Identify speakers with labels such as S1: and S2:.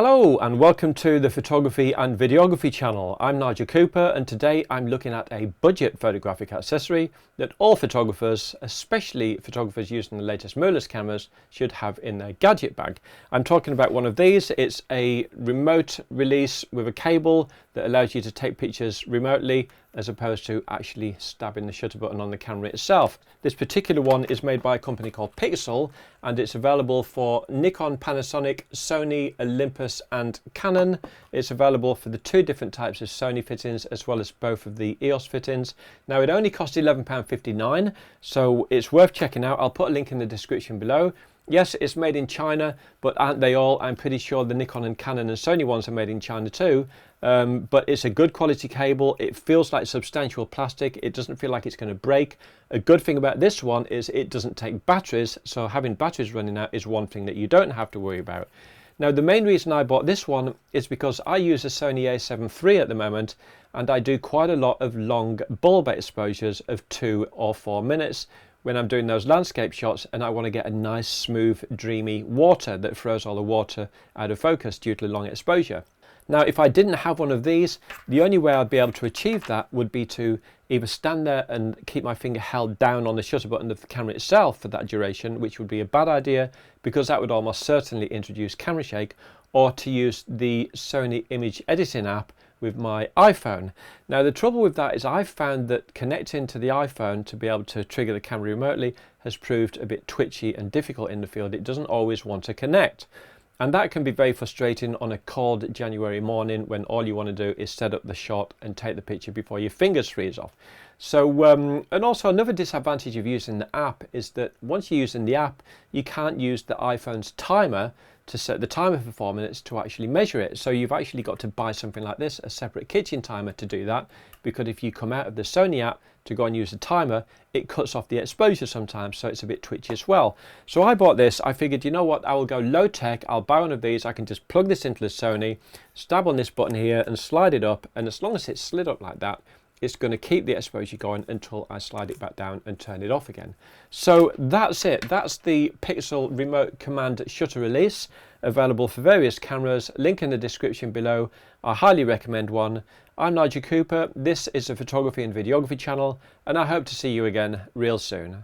S1: Hello and welcome to the photography and videography channel. I'm Nigel Cooper and today I'm looking at a budget photographic accessory that all photographers, especially photographers using the latest mirrorless cameras, should have in their gadget bag. I'm talking about one of these. It's a remote release with a cable that allows you to take pictures remotely as opposed to actually stabbing the shutter button on the camera itself. This particular one is made by a company called Pixel and it's available for Nikon, Panasonic, Sony, Olympus and Canon. It's available for the two different types of Sony fittings as well as both of the EOS fittings. Now it only costs £11.59, so it's worth checking out. I'll put a link in the description below. Yes, it's made in China, but aren't they all? I'm pretty sure the Nikon and Canon and Sony ones are made in China too. But it's a good quality cable. It feels like substantial plastic. It doesn't feel like it's going to break. A good thing about this one is it doesn't take batteries. So having batteries running out is one thing that you don't have to worry about. Now, the main reason I bought this one is because I use a Sony a7 III at the moment, and I do quite a lot of long bulb exposures of 2 or 4 minutes when I'm doing those landscape shots and I want to get a nice smooth dreamy water that throws all the water out of focus due to long exposure. Now if I didn't have one of these, the only way I'd be able to achieve that would be to either stand there and keep my finger held down on the shutter button of the camera itself for that duration, which would be a bad idea because that would almost certainly introduce camera shake, or to use the Sony image editing app with my iPhone. Now the trouble with that is I've found that connecting to the iPhone to be able to trigger the camera remotely has proved a bit twitchy and difficult in the field. It doesn't always want to connect. And that can be very frustrating on a cold January morning when all you want to do is set up the shot and take the picture before your fingers freeze off. So, and also another disadvantage of using the app is that once you're using the app, you can't use the iPhone's timer to set the timer for 4 minutes to actually measure it. So you've actually got to buy something like this, a separate kitchen timer to do that, because if you come out of the Sony app to go and use the timer, it cuts off the exposure sometimes, so it's a bit twitchy as well. So I bought this. I figured, you know what, I will go low tech. I'll buy one of these. I can just plug this into the Sony, stab on this button here and slide it up, and as long as it's slid up like that, it's going to keep the exposure going until I slide it back down and turn it off again. So that's it. That's the Pixel remote command shutter release, available for various cameras. Link in the description below. I highly recommend one. I'm Nigel Cooper. This is a photography and videography channel, and I hope to see you again real soon.